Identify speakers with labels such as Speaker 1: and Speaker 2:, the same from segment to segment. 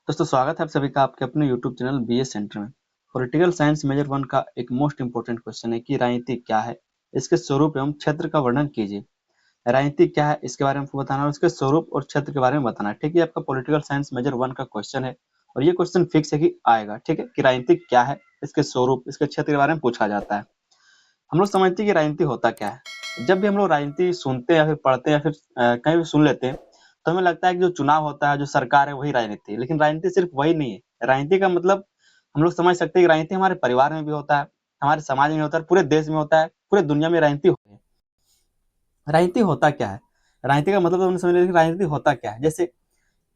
Speaker 1: दोस्तों स्वागत है आप सभी का आपके अपने यूट्यूब चैनल बीए सेंटर में। पॉलिटिकल साइंस मेजर 1 का एक मोस्ट इंपोर्टेंट क्वेश्चन है कि राजनीति क्या है, इसके स्वरूप एवं क्षेत्र का वर्णन कीजिए। राजनीति क्या है इसके बारे में आपको बताना है, उसके स्वरूप और क्षेत्र के बारे में बताना है। ठीक है, आपका पॉलिटिकल साइंस मेजर 1 का क्वेश्चन है और ये क्वेश्चन फिक्स है कि आएगा। ठीक है, कि राजनीति क्या है, इसके स्वरूप, इसके क्षेत्र के बारे में पूछा जाता है। हम लोग समझते हैं कि राजनीति होता क्या है। जब भी हम लोग राजनीति सुनते हैं या फिर पढ़ते हैं या फिर कहीं भी सुन लेते हैं तो हमें लगता है कि जो चुनाव होता है, जो सरकार है, वही राजनीति है। लेकिन राजनीति सिर्फ वही नहीं है। राजनीति का मतलब हम लोग समझ सकते हैं कि राजनीति हमारे परिवार में भी होता है, हमारे समाज में होता है, पूरे देश में होता है, पूरे दुनिया में राजनीति होती है। राजनीति होता क्या है, राजनीति का मतलब हमने समझ लिया कि राजनीति होता क्या है। जैसे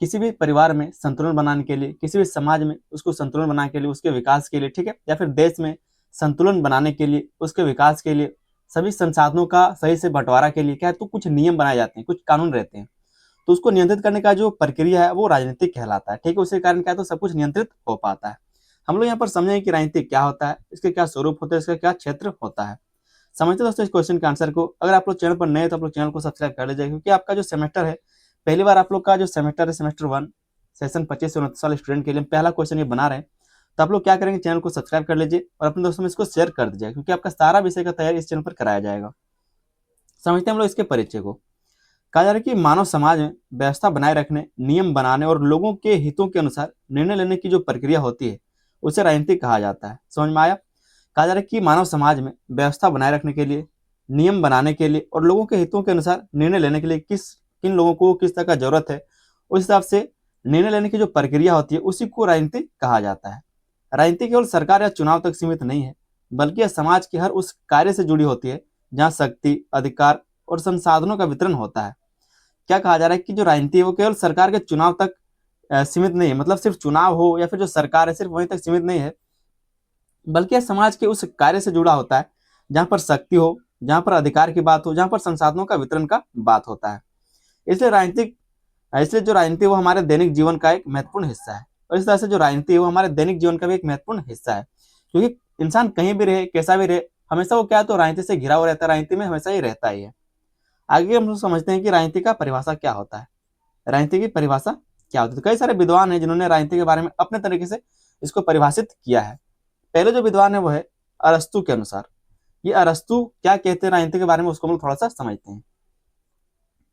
Speaker 1: किसी भी परिवार में संतुलन बनाने के लिए, किसी भी समाज में उसको संतुलन बनाने के लिए, उसके विकास के लिए, ठीक है, या फिर देश में संतुलन बनाने के लिए, उसके विकास के लिए, सभी संसाधनों का सही से बंटवारा के लिए क्या है, तो कुछ नियम बनाए जाते हैं, कुछ कानून रहते हैं। तो उसको नियंत्रित करने का जो प्रक्रिया है वो राजनीतिक कहलाता है। ठीक है, उसके कारण क्या है, तो सब कुछ नियंत्रित हो पाता है। हम लोग यहाँ पर समझेंगे कि राजनीति क्या होता है, इसके क्या स्वरूप होते हैं, इसका क्या क्षेत्र होता है। समझते दोस्तों इस क्वेश्चन के आंसर को। अगर आप लोग चैनल पर नए तो आप लोग चैनल को सब्सक्राइब कर लीजिए, क्योंकि आपका जो सेमेस्टर है, पहली बार आप लोग का जो सेमेस्टर है, सेमेस्टर 1 सेशन 25 से 29 वाले स्टूडेंट के लिए पहला क्वेश्चन ये बना रहे हैं। तो आप लोग क्या करेंगे, चैनल को सब्सक्राइब कर लीजिए और अपने दोस्तों में इसको शेयर कर दीजिए, क्योंकि आपका सारा विषय का तैयारी इस चैनल पर कराया जाएगा। समझते हैं हम लोग इसके परिचय को। कहा जा रहा है कि मानव समाज में व्यवस्था बनाए रखने, नियम बनाने और लोगों के हितों के अनुसार निर्णय लेने की जो प्रक्रिया होती है उसे राजनीति कहा जाता है। समझ में आया। कहा जा रहा है कि मानव समाज में व्यवस्था बनाए रखने के लिए, नियम बनाने के लिए और लोगों के हितों के अनुसार निर्णय लेने के लिए किन लोगों को किस तरह का जरूरत है, उस हिसाब से निर्णय लेने की जो प्रक्रिया होती है उसी को राजनीति कहा जाता है। राजनीति केवल सरकार या चुनाव तक सीमित नहीं है, बल्कि यह समाज के हर उस कार्य से जुड़ी होती है जहाँ शक्ति, अधिकार और संसाधनों का वितरण होता है। क्या कहा जा रहा है कि जो राजनीति है वो केवल सरकार के चुनाव तक सीमित नहीं है, मतलब सिर्फ चुनाव हो या फिर जो सरकार है सिर्फ वहीं तक सीमित नहीं है, बल्कि यह समाज के उस कार्य से जुड़ा होता है जहां पर शक्ति हो, जहां पर अधिकार की बात हो, जहां पर संसाधनों का वितरण का बात होता है। इसलिए जो राजनीति वो हमारे दैनिक जीवन का एक महत्वपूर्ण हिस्सा है। और इस तरह से जो राजनीति है वो हमारे दैनिक जीवन का भी एक महत्वपूर्ण हिस्सा है, क्योंकि इंसान कहीं भी रहे, कैसा भी रहे, हमेशा वो क्या है, तो राजनीति से घिरा हुआ रहता है, राजनीति में हमेशा ही रहता ही है। आगे हम लोग समझते हैं कि राजनीति का परिभाषा क्या होता है। राजनीति की परिभाषा क्या होती है, तो कई सारे विद्वान हैं जिन्होंने राजनीति के बारे में अपने तरीके से इसको परिभाषित किया है। पहले जो विद्वान है वो है अरस्तु के अनुसार। ये अरस्तु क्या कहते हैं राजनीति के बारे में, उसको हम लोग थोड़ा सा समझते हैं।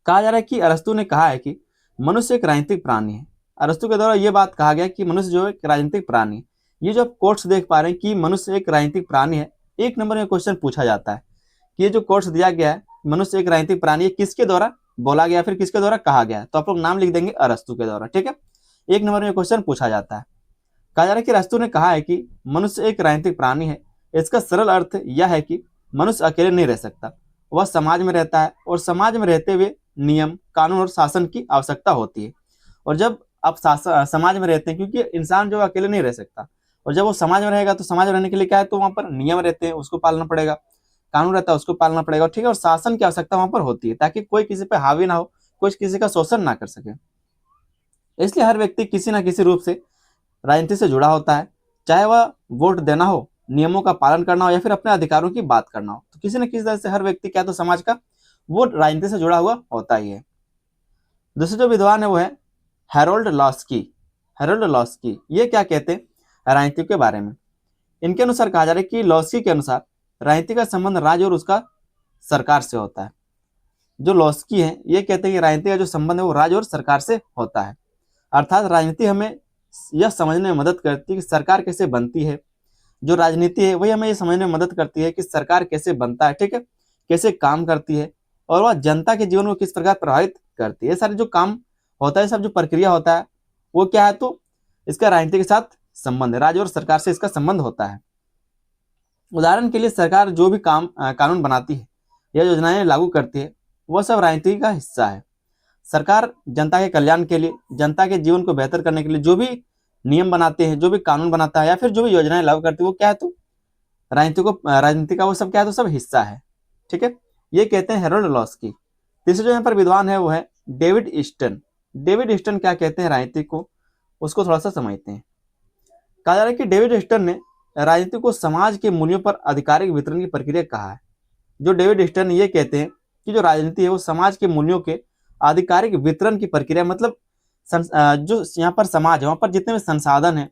Speaker 1: कहा जा रहा है कि अरस्तु ने कहा है कि मनुष्य एक राजनीतिक प्राणी है। अरस्तु के द्वारा ये बात कहा गया कि मनुष्य जो एक राजनीतिक प्राणी है। ये जो आप कोट्स देख पा रहे हैं कि मनुष्य एक राजनीतिक प्राणी है, एक नंबर में क्वेश्चन पूछा जाता है कि ये जो कोट्स दिया गया है, मनुष्य एक राजनीतिक प्राणी है, किसके द्वारा बोला गया, फिर किसके द्वारा कहा गया, तो आप लोग नाम लिख देंगे अरस्तु के द्वारा। ठीक है, एक नंबर में क्वेश्चन पूछा जाता है। कहा जा रहा है कि अरस्तु ने कहा है कि मनुष्य एक राजनीतिक प्राणी है। इसका सरल अर्थ यह है कि मनुष्य अकेले नहीं रह सकता, वह समाज में रहता है और समाज में रहते हुए नियम, कानून और शासन की आवश्यकता होती है। और जब आप समाज में रहते हैं, क्योंकि इंसान जो अकेले नहीं रह सकता, और जब वो समाज में रहेगा तो समाज में रहने के लिए क्या है, तो वहां पर नियम रहते हैं, उसको पालना पड़ेगा, कानून रहता है, उसको पालना पड़ेगा। ठीक है, और शासन की आवश्यकता वहां पर होती है, ताकि कोई किसी पे हावी ना हो, कोई किसी का शोषण ना कर सके। इसलिए हर व्यक्ति किसी ना किसी रूप से राजनीति से जुड़ा होता है, चाहे वह वोट देना हो, नियमों का पालन करना हो या फिर अपने अधिकारों की बात करना हो। तो किसी न किसी तरह से हर व्यक्ति क्या तो समाज का वो राजनीति से जुड़ा हुआ होता ही है। दूसरे जो विद्वान है वो है हैरोल्ड लॉस्की। हैरोल्ड लॉस्की ये क्या कहते हैं राजनीति के बारे में। इनके अनुसार कहा जा रहा है कि लॉस्की के अनुसार राजनीति का संबंध राज्य और उसका सरकार से होता है। जो लॉस्की है ये कहते हैं कि राजनीति का जो संबंध है वो राज्य और सरकार से होता है। अर्थात राजनीति हमें यह समझने में मदद करती है कि सरकार कैसे बनती है। जो राजनीति है वही हमें ये समझने में मदद करती है कि सरकार कैसे बनता है, ठीक है, कैसे काम करती है और वह जनता के जीवन को किस प्रकार प्रभावित करती है। ये सारे जो काम होता है, सब जो प्रक्रिया होता है वो क्या है, तो इसका राजनीति के साथ संबंध है, राज्य और सरकार से इसका संबंध होता है। उदाहरण के लिए सरकार जो भी कानून बनाती है या योजनाएं लागू करती है वह सब राजनीति का हिस्सा है। सरकार जनता के कल्याण के लिए, जनता के जीवन को बेहतर करने के लिए जो भी नियम बनाते हैं, जो भी कानून बनाता है या फिर जो भी योजनाएं लागू करती है वो क्या है, तो राजनीति का वो सब क्या है, तो सब हिस्सा है। ठीक है, ये कहते हैं हेरोल्ड लॉस्की। तीसरे जो यहाँ पर विद्वान है वो है डेविड ईस्टन। डेविड ईस्टन क्या कहते हैं राजनीति को, उसको थोड़ा सा समझते हैं। कहा जा रहा है कि डेविड ईस्टन ने राजनीति को समाज के मूल्यों पर आधिकारिक वितरण की प्रक्रिया कहा है। जो डेविड ईस्टन ये कहते हैं कि जो राजनीति है वो समाज के मूल्यों के आधिकारिक वितरण की प्रक्रिया, मतलब जो यहाँ पर समाज है वहां पर जितने भी संसाधन है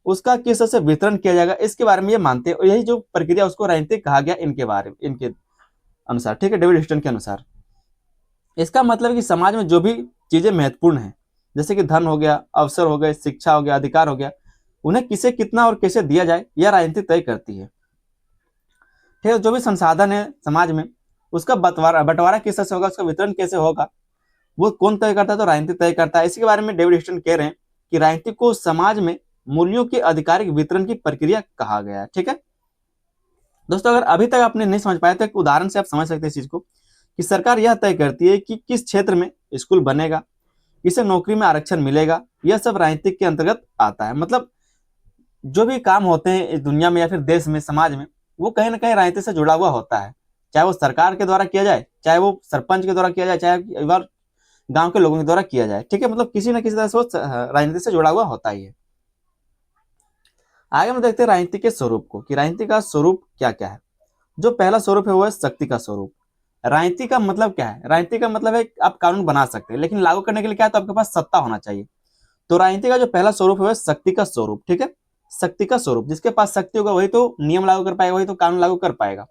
Speaker 1: उसका किस तरह से वितरण किया जाएगा, इसके बारे में ये मानते हैं। और यही जो प्रक्रिया उसको राजनीतिक कहा गया इनके बारे में, इनके अनुसार, ठीक है, डेविड ह्यूस्टन के अनुसार। इसका मतलब है कि समाज में जो भी चीजें महत्वपूर्ण है, जैसे कि धन हो गया, अवसर हो गए, शिक्षा हो गया, अधिकार हो गया, उन्हें किसे कितना और कैसे दिया जाए यह राजनीति तय करती है। ठीक है, जो भी संसाधन है समाज में उसका बंटवारा किस तरह से होगा, उसका वितरण कैसे होगा, वो कौन तय करता है, तो राजनीति तय करता है। इसी के बारे में डेविड ह्यूस्टन कह रहे हैं कि राजनीति को समाज में मूल्यों के आधिकारिक वितरण की प्रक्रिया कहा गया है। ठीक है दोस्तों, अगर अभी तक आपने नहीं समझ पाया तो एक उदाहरण से आप समझ सकते हैं इस चीज को, कि सरकार यह तय करती है कि किस क्षेत्र में स्कूल बनेगा, किसे नौकरी में आरक्षण मिलेगा, यह सब राजनीतिक के अंतर्गत आता है। मतलब जो भी काम होते हैं इस दुनिया में या फिर देश में, समाज में, वो कहीं ना कहीं राजनीति से जुड़ा हुआ होता है। चाहे वो सरकार के द्वारा किया जाए, चाहे वो सरपंच के द्वारा किया जाए, चाहे गांव के लोगों के द्वारा किया जाए। ठीक है, मतलब किसी न किसी तरह से वो राजनीति से जुड़ा हुआ होता ही है। आगे हम देखते हैं राजनीति के स्वरूप को, कि राजनीति का स्वरूप क्या क्या है। जो पहला स्वरूप है वो है शक्ति का स्वरूप। राजनीति का मतलब क्या है? राजनीति का मतलब है आप कानून बना सकते हैं, लेकिन लागू करने के लिए क्या है, तो आपके पास सत्ता होना चाहिए। तो राजनीति का जो पहला स्वरूप है वह शक्ति का स्वरूप। ठीक है, शक्ति का स्वरूप, जिसके पास शक्ति होगा वही तो नियम लागू कर पाएगा, वही तो कानून लागू कर पाएगा।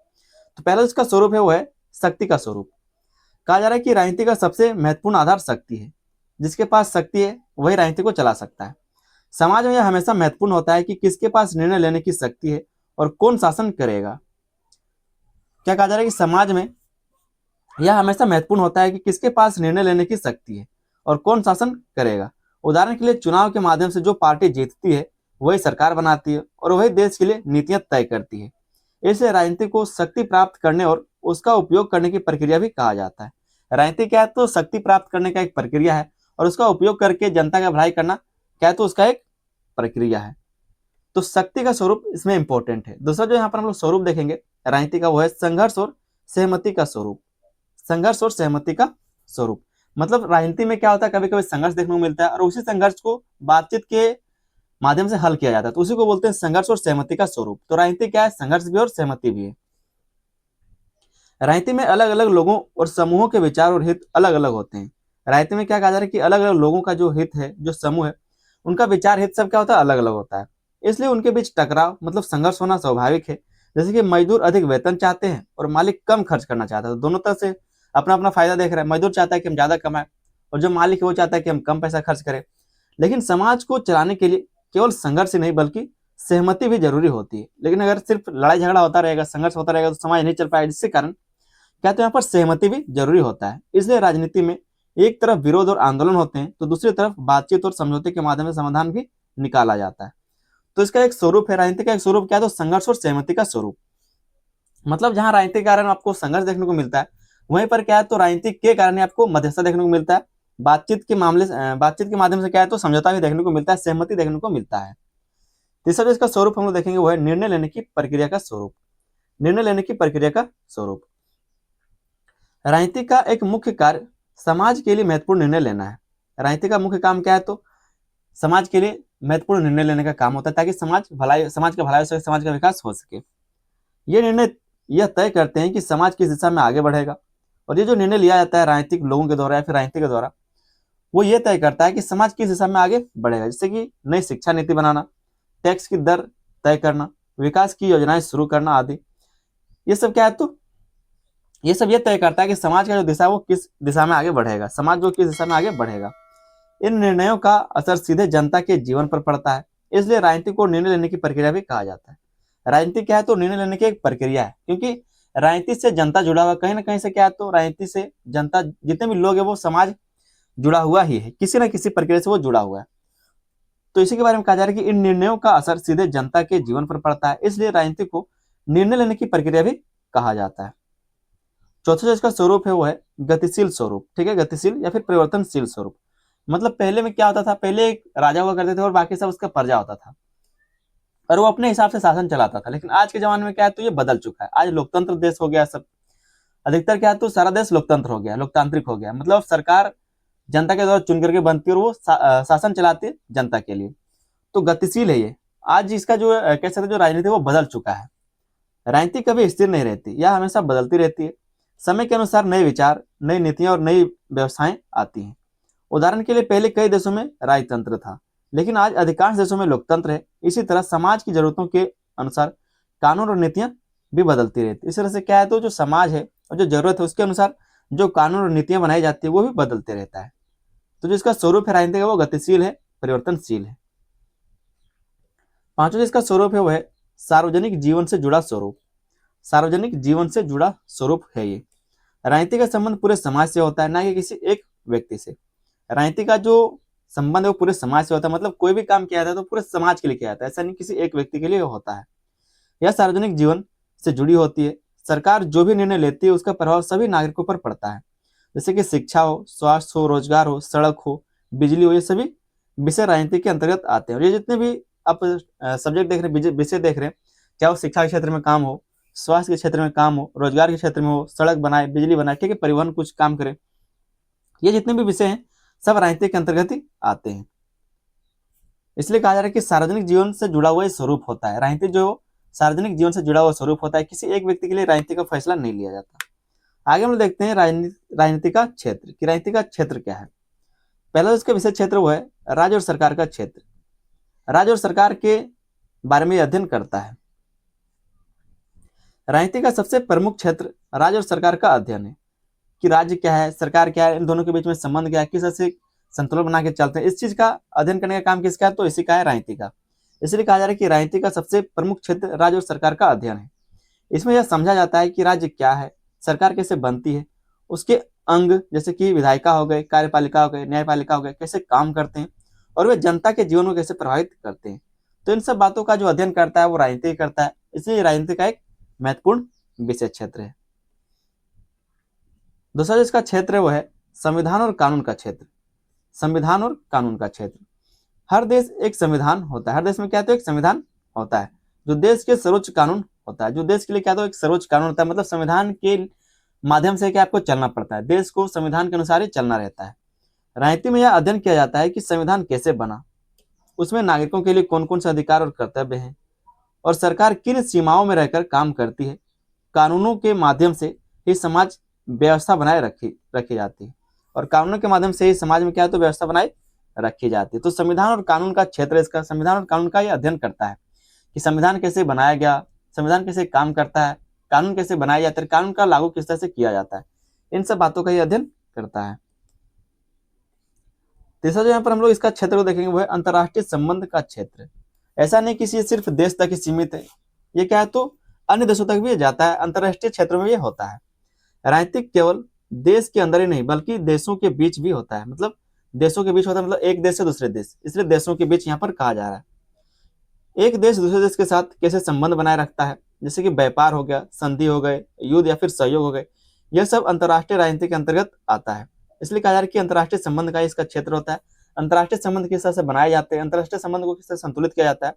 Speaker 1: तो पहला जिसका स्वरूप है वो है शक्ति का स्वरूप। कहा जा रहा है कि राजनीति का सबसे महत्वपूर्ण आधार शक्ति है। जिसके पास शक्ति है वही राजनीति को चला सकता है। समाज में यह हमेशा महत्वपूर्ण होता है कि किसके पास निर्णय लेने की शक्ति है और कौन शासन करेगा। क्या कहा जा रहा है कि समाज में यह हमेशा महत्वपूर्ण होता है कि किसके पास निर्णय लेने की शक्ति है और कौन शासन करेगा। उदाहरण के लिए चुनाव के माध्यम से जो पार्टी जीतती है वही सरकार बनाती है और वही देश के लिए नीतियां तय करती है। इसलिए राजनीति को शक्ति प्राप्त करने और उसका उपयोग करने की प्रक्रिया भी कहा जाता है। राजनीति क्या है, तो शक्ति प्राप्त करने का एक प्रक्रिया है, और उसका उपयोग करके जनता का भलाई करना क्या है, तो उसका एक प्रक्रिया है। तो शक्ति का स्वरूप इसमें इंपॉर्टेंट है। दूसरा जो यहाँ पर हम लोग स्वरूप देखेंगे राजनीति का, वो है संघर्ष और सहमति का स्वरूप। संघर्ष और सहमति का स्वरूप मतलब राजनीति में क्या होता है, कभी कभी संघर्ष देखने को मिलता है और उसी संघर्ष को बातचीत के माध्यम से हल किया जाता है, तो उसी को बोलते हैं संघर्ष और सहमति का स्वरूप। तो राजनीति क्या है, संघर्ष भी और सहमति भी है। राजनीति में अलग अलग लोगों और समूहों के विचार और हित अलग अलग होते हैं। राजनीति में क्या कहा जा रहा है कि अलग अलग लोगों का जो हित है, जो समूह है, उनका विचार हित सब क्या होता है, अलग अलग होता है। इसलिए उनके बीच टकराव मतलब संघर्ष होना स्वाभाविक है। जैसे कि मजदूर अधिक वेतन चाहते हैं और मालिक कम खर्च करना चाहता है, तो दोनों तरफ से अपना अपना फायदा देख रहा है। मजदूर चाहता है कि हम ज्यादा कमाएं और जो मालिक है वो चाहता है कि हम कम पैसा खर्च करें। लेकिन समाज को चलाने के लिए केवल संघर्ष ही नहीं बल्कि सहमति भी जरूरी होती है। लेकिन अगर सिर्फ लड़ाई झगड़ा होता रहेगा, संघर्ष होता रहेगा, तो समाज नहीं चल पाएगा। जिसके कारण क्या, तो यहाँ पर सहमति भी जरूरी होता है। इसलिए राजनीति में एक तरफ विरोध और आंदोलन होते हैं, तो दूसरी तरफ बातचीत और समझौते के माध्यम से समाधान भी निकाला जाता है। तो इसका एक स्वरूप है, राजनीति का एक स्वरूप क्या है, तो संघर्ष और सहमति का स्वरूप। मतलब जहां राजनीति के कारण आपको संघर्ष देखने को मिलता है, वहीं पर क्या है, तो राजनीति के कारण आपको मध्यस्थता देखने को मिलता है। बातचीत के माध्यम से क्या है, तो समझौता भी देखने को मिलता है, सहमति देखने को मिलता है। तीसरा जो इसका स्वरूप हम लोग देखेंगे वो है निर्णय लेने की प्रक्रिया का स्वरूप। निर्णय लेने की प्रक्रिया का स्वरूप, राजनीति का एक मुख्य कार्य समाज के लिए महत्वपूर्ण निर्णय लेना है। राजनीति का मुख्य काम क्या है, तो समाज के लिए महत्वपूर्ण निर्णय लेने का काम होता है, ताकि समाज का भलाई हो सके, समाज का विकास हो सके। ये निर्णय यह तय करते हैं कि समाज किस दिशा में आगे बढ़ेगा। और ये जो निर्णय लिया जाता है राजनीतिक लोगों के द्वारा या फिर राजनीति के द्वारा, वो ये तय करता है कि समाज किस दिशा में आगे बढ़ेगा। जैसे कि नई शिक्षा नीति बनाना, टैक्स की दर तय करना, विकास की योजनाएं शुरू करना आदि। ये सब क्या है, तो ये सब ये तय करता है कि समाज का जो दिशा है वो किस दिशा में आगे बढ़ेगा, समाज जो किस दिशा में आगे बढ़ेगा। इन निर्णयों का असर सीधे जनता के जीवन पर पड़ता है। इसलिए राजनीति को निर्णय लेने की प्रक्रिया भी कहा जाता है। राजनीति क्या है, तो निर्णय लेने की एक प्रक्रिया है, क्योंकि राजनीति से जनता जुड़ा हुआ कहीं ना कहीं से क्या है, तो राजनीति से जनता जितने भी लोग है वो समाज जुड़ा हुआ ही है, किसी ना किसी प्रक्रिया से वो जुड़ा हुआ है। तो इसी के बारे में कहा जा रहा है कि इन निर्णयों का असर सीधे जनता के जीवन पर पड़ता है, इसलिए राजनीति को निर्णय लेने की प्रक्रिया भी कहा जाता है। चौथा जो इसका स्वरूप है वो है गतिशील स्वरूप। ठीक है, गतिशील या फिर परिवर्तनशील स्वरूप। मतलब पहले में क्या होता था, पहले एक राजा हुआ करते थे और बाकी सब उसका प्रजा होता था और वो अपने हिसाब से शासन चलाता था। लेकिन आज के जमाने में क्या है, तो ये बदल चुका है। आज लोकतंत्र देश हो गया, सब अधिकतर क्या है, तो सारा देश लोकतंत्र हो गया, लोकतांत्रिक हो गया। मतलब सरकार जनता के द्वारा चुन करके बनती है और वो शासन चलाती है जनता के लिए। तो गतिशील है ये। आज इसका जो कह सकते जो राजनीति वो बदल चुका है। राजनीति कभी स्थिर नहीं रहती, यह हमेशा बदलती रहती है। समय के अनुसार नए विचार, नई नीतियां और नई व्यवस्थाएं आती हैं। उदाहरण के लिए पहले कई देशों में राजतंत्र था, लेकिन आज अधिकांश देशों में लोकतंत्र है। इसी तरह समाज की जरूरतों के अनुसार कानून और नीतियां भी बदलती रहती है। इस तरह से क्या है, तो जो समाज है और जो जरूरत है उसके अनुसार जो कानून और नीतियां बनाई जाती है वो भी बदलते रहता है। तो जो इसका स्वरूप है राजनीति का वो गतिशील है, परिवर्तनशील है। पांचवा जिसका स्वरूप है वो है सार्वजनिक जीवन से जुड़ा स्वरूप। सार्वजनिक जीवन से जुड़ा स्वरूप है ये। राजनीति का संबंध पूरे समाज से होता है, ना कि किसी एक व्यक्ति से। राजनीति का जो संबंध है वो पूरे समाज से होता है, मतलब कोई भी काम किया जाता है तो पूरे समाज के लिए किया जाता है, ऐसा नहीं किसी एक व्यक्ति के लिए होता है। यह सार्वजनिक जीवन से जुड़ी होती है। सरकार जो भी निर्णय लेती है उसका प्रभाव सभी नागरिकों पर पड़ता है, जैसे कि शिक्षा हो, स्वास्थ्य हो, रोजगार हो, सड़क हो, बिजली हो, ये सभी विषय राजनीति के अंतर्गत आते हैं। और ये जितने भी आप सब्जेक्ट देख रहे हैं, विषय देख रहे हैं, चाहे वो शिक्षा के क्षेत्र में काम हो, स्वास्थ्य के क्षेत्र में काम हो, रोजगार के क्षेत्र में हो, सड़क बनाए, बिजली बनाए, ठीक है, परिवहन कुछ काम करे, ये जितने भी विषय हैं सब राजनीति के अंतर्गत ही आते हैं। इसलिए कहा जा रहा है कि सार्वजनिक जीवन से जुड़ा हुआ स्वरूप होता है राजनीति। जो सार्वजनिक जीवन से जुड़ा हुआ स्वरूप होता है, किसी एक व्यक्ति के लिए राजनीति का फैसला नहीं लिया जाता। आगे हम लोग देखते हैं राजनीति का क्षेत्र, कि राजनीति का क्षेत्र क्या है। पहला उसका विषय क्षेत्र वो है राज्य और सरकार का क्षेत्र। राज्य और सरकार के बारे में अध्ययन करता है। राजनीति का सबसे प्रमुख क्षेत्र राज्य और सरकार का अध्ययन है, कि राज्य क्या है, सरकार क्या है, इन दोनों के बीच में संबंध क्या है, किस तरह से संतुलन बना के चलते हैं। इस चीज का अध्ययन करने का काम किसका है, तो इसी का है, राजनीति का। इसलिए कहा जा रहा है कि राजनीति का सबसे प्रमुख क्षेत्र राज्य और सरकार का अध्ययन है। इसमें यह समझा जाता है कि राज्य क्या है, सरकार कैसे बनती है, उसके अंग जैसे कि विधायिका हो गए, कार्यपालिका हो गए, न्यायपालिका हो गए, कैसे काम करते हैं और वे जनता के जीवन को कैसे प्रभावित करते हैं। तो इन सब बातों का जो अध्ययन करता है वो राजनीति करता है। इसलिए राजनीति का एक महत्वपूर्ण विषय क्षेत्र है। दूसरा जो इसका क्षेत्र है वो है संविधान और कानून का क्षेत्र। संविधान और कानून का क्षेत्र। हर देश एक संविधान होता है, हर देश में क्या है, तो एक संविधान होता है जो देश के सर्वोच्च कानून होता है, जो देश के लिए क्या, तो एक सर्वोच्च कानून होता है। मतलब संविधान के माध्यम से क्या आपको चलना पड़ता है, देश को संविधान के अनुसार ही चलना रहता है। राजनीति में यह अध्ययन किया जाता है कि संविधान कैसे बना, उसमें नागरिकों के लिए कौन कौन से अधिकार और कर्तव्य हैं, और सरकार किन सीमाओं में रहकर काम करती है। कानूनों के माध्यम से ही समाज व्यवस्था बनाए रखी जाती है, और कानूनों के माध्यम से ही समाज में क्या है, तो व्यवस्था बनाए रखी जाती है। तो संविधान और कानून का क्षेत्र इसका संविधान और कानून का यह अध्ययन करता है कि संविधान कैसे बनाया गया, संविधान कैसे काम करता है, कानून कैसे बनाए जाते हैं, कानून का लागू किस तरह से किया जाता है, इन सब बातों का यह अध्ययन करता है। तीसरा जो यहाँ पर हम लोग इसका क्षेत्र को देखेंगे वो है अंतर्राष्ट्रीय संबंध का क्षेत्र। ऐसा नहीं कि सिर्फ देश तक ही सीमित है, ये क्या है, तो अन्य देशों तक भी जाता है, अंतर्राष्ट्रीय क्षेत्रों में ये होता है। राजनीतिक केवल देश के अंदर ही नहीं बल्कि देशों के बीच भी होता है। मतलब देशों के बीच होता है, मतलब एक देश से दूसरे देश, इसलिए देशों के बीच यहाँ पर कहा जा रहा है। एक देश दूसरे देश के साथ कैसे संबंध बनाए रखता है, जैसे कि व्यापार हो गया, संधि हो गए, युद्ध या फिर सहयोग हो गए, यह सब अंतर्राष्ट्रीय राजनीति के अंतर्गत आता है। इसलिए कहा जा रहा है कि अंतर्राष्ट्रीय संबंध का इसका क्षेत्र होता है। अंतर्राष्ट्रीय संबंध किस तरह से बनाए जाते हैं, अंतर्राष्ट्रीय संबंध को किस तरह संतुलित किया जाता है,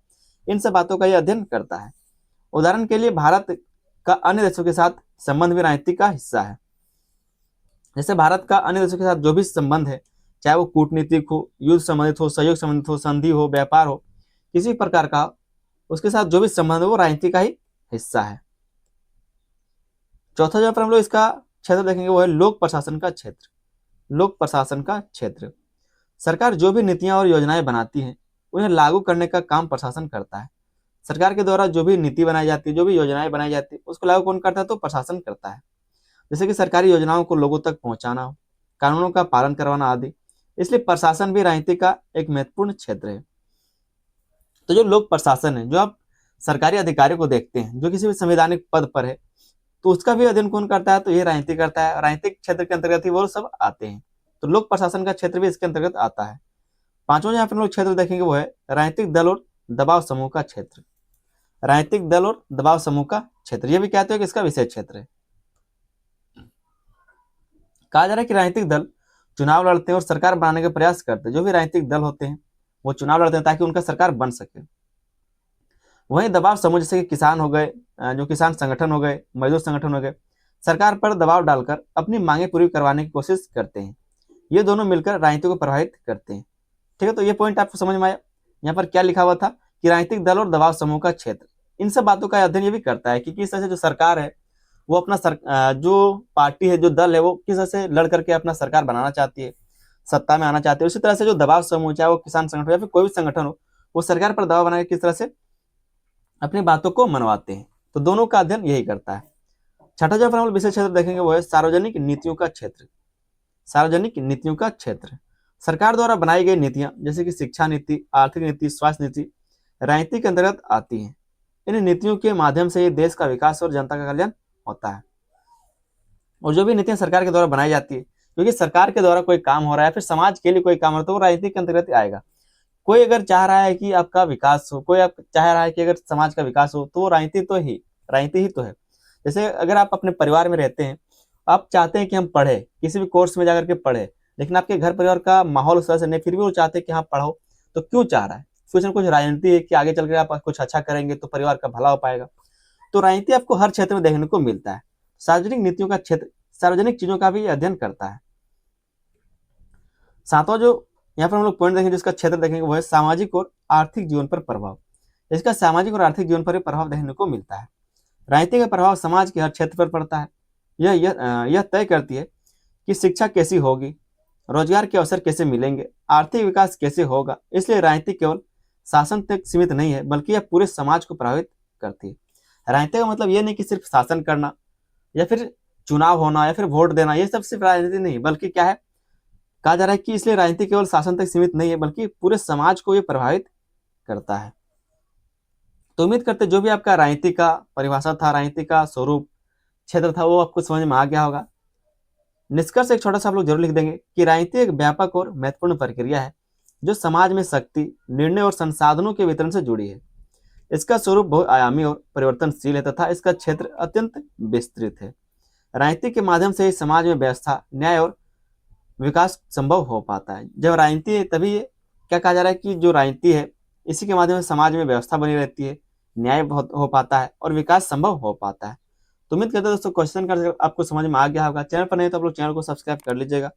Speaker 1: इन सब बातों का यह अध्ययन करता है। उदाहरण के लिए भारत का अन्य देशों के साथ संबंध भी राजनीति का हिस्सा है। जैसे भारत का अन्य देशों के साथ जो भी संबंध है, चाहे वो कूटनीतिक हो, युद्ध संबंधित हो, सहयोग संबंधित हो, संधि हो, व्यापार हो, किसी प्रकार का उसके साथ जो भी संबंध है वो राजनीति का ही हिस्सा है। चौथा जहां पर हम लोग इसका क्षेत्र देखेंगे वो है लोक प्रशासन का क्षेत्र। लोक प्रशासन का क्षेत्र। सरकार जो भी नीतियां और योजनाएं बनाती है उन्हें लागू करने का काम प्रशासन करता है। सरकार के द्वारा जो भी नीति बनाई जाती है, जो भी योजनाएं बनाई जाती है, उसको लागू कौन करता है, तो प्रशासन करता है। जैसे कि सरकारी योजनाओं को लोगों तक पहुंचाना, कानूनों का पालन करवाना आदि। इसलिए प्रशासन भी राजनीति का एक महत्वपूर्ण क्षेत्र है। तो जो लोक प्रशासन है, जो आप सरकारी अधिकारियों को देखते हैं जो किसी भी संवैधानिक पद पर है, तो उसका भी अध्ययन कौन करता है, तो ये राजनीति करता है। राजनीतिक क्षेत्र के अंतर्गत ही वो सब आते हैं, तो लोक प्रशासन का क्षेत्र भी इसके अंतर्गत आता है। पांचवा यहाँ पर हम लोग क्षेत्र देखेंगे वो है राजनीतिक दल और दबाव समूह का क्षेत्र। राजनीतिक दल और दबाव समूह का क्षेत्र, ये भी कहते हैं कि इसका विशेष क्षेत्र है। कहा जा रहा है कि राजनीतिक दल चुनाव लड़ते हैं और सरकार बनाने का प्रयास करते हैं। जो भी राजनीतिक दल होते हैं वो चुनाव लड़ते हैं ताकि उनका सरकार बन सके। वहीं दबाव समूह जैसे कि किसान हो गए, जो किसान संगठन हो गए, मजदूर संगठन हो गए, सरकार पर दबाव डालकर अपनी मांगे पूरी करवाने की कोशिश करते हैं। ये दोनों मिलकर राजनीति को प्रभावित करते हैं। ठीक है, तो ये पॉइंट आपको समझ में आया। यहाँ पर क्या लिखा हुआ था कि राजनीतिक दल और दबाव समूह का क्षेत्र, इन सब बातों का अध्ययन ये भी करता है कि किस तरह से जो सरकार है वो अपना जो पार्टी है, जो दल है, वो किस तरह से लड़ करके अपना सरकार बनाना चाहती है। सत्ता में आना चाहते हैं। उसी तरह से जो दबाव समूह, चाहे वो किसान संगठन या फिर कोई भी संगठन हो, वो सरकार पर दबाव बनाकर किस तरह से अपनी बातों को मनवाते हैं। तो दोनों का अध्ययन यही करता है। छठा जो हम विशेष क्षेत्र देखेंगे वो है सार्वजनिक नीतियों का क्षेत्र। सार्वजनिक नीतियों का क्षेत्र सरकार द्वारा बनाई गई नीतियां जैसे कि शिक्षा नीति, आर्थिक नीति, स्वास्थ्य नीति राजनीति के अंतर्गत आती हैं। इन नीतियों के माध्यम से देश का विकास और जनता का कल्याण होता है। और जो भी नीतियां सरकार के द्वारा बनाई जाती है, क्योंकि सरकार के द्वारा कोई काम हो रहा है, फिर समाज के लिए कोई काम हो रहा है, तो वो राजनीति के अंतर्गत आएगा। कोई अगर चाह रहा है कि आपका विकास हो, कोई आप चाह रहा है कि अगर समाज का विकास हो, तो वो राजनीति ही तो है। जैसे अगर आप अपने परिवार में रहते हैं, आप चाहते हैं कि हम पढ़े, किसी भी कोर्स में जाकर के पढ़े, लेकिन आपके घर परिवार का माहौल उस तरह से नहीं, फिर भी वो चाहते हैं कि हाँ पढ़ो, तो क्यों चाह रहा है? कुछ ना कुछ राजनीति है कि आगे चल कर आप कुछ अच्छा करेंगे तो परिवार का भला हो पाएगा। तो राजनीति आपको हर क्षेत्र में देखने को मिलता है। सार्वजनिक नीतियों का क्षेत्र सार्वजनिक चीजों का भी अध्ययन करता है। सातवां जो यहाँ पर हम लोग पॉइंट देखेंगे, जिसका क्षेत्र देखेंगे, वो है सामाजिक और आर्थिक जीवन पर प्रभाव। इसका सामाजिक और आर्थिक जीवन पर प्रभाव देखने को मिलता है। राजनीति का प्रभाव समाज के हर क्षेत्र पर पड़ता है। यह तय करती है कि शिक्षा कैसी होगी, रोजगार के अवसर कैसे मिलेंगे, आर्थिक विकास कैसे होगा। इसलिए राजनीति केवल शासन तक सीमित नहीं है, बल्कि यह पूरे समाज को प्रभावित करती है। राजनीति का मतलब यह नहीं कि सिर्फ शासन करना या फिर चुनाव होना या फिर वोट देना, ये सब सिर्फ राजनीति नहीं, बल्कि क्या है, कहा जा रहा है कि इसलिए राजनीति केवल शासन तक सीमित नहीं है, बल्कि पूरे समाज को ये प्रभावित करता है। तो उम्मीद करते जो भी आपका राजनीति का परिभाषा था, राजनीति का स्वरूप क्षेत्र था, वो आपको समझ में आ गया होगा। निष्कर्ष एक छोटा सा आप लोग जरूर लिख देंगे कि राजनीति एक व्यापक और महत्वपूर्ण प्रक्रिया है जो समाज में शक्ति, निर्णय और संसाधनों के वितरण से जुड़ी है। इसका स्वरूप बहुआयामी और परिवर्तनशील है तथा इसका क्षेत्र अत्यंत विस्तृत है। राजनीति के माध्यम से समाज में व्यवस्था, न्याय और विकास संभव हो पाता है। जब राजनीति है तभी ये क्या कहा जा रहा है कि जो राजनीति है, इसी के माध्यम से समाज में व्यवस्था बनी रहती है, न्याय हो पाता है और विकास संभव हो पाता है। तो उम्मीद करते हैं दोस्तों क्वेश्चन का आपको समझ में आ गया होगा। चैनल पर नहीं तो आप लोग चैनल को सब्सक्राइब कर लीजिएगा।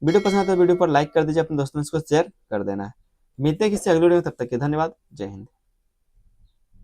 Speaker 1: वीडियो पसंद है तो वीडियो पर लाइक कर दीजिए, अपने दोस्तों को शेयर कर देना है। मिलते हैं किसी अगले वीडियो में, तब तक के धन्यवाद। जय हिंद।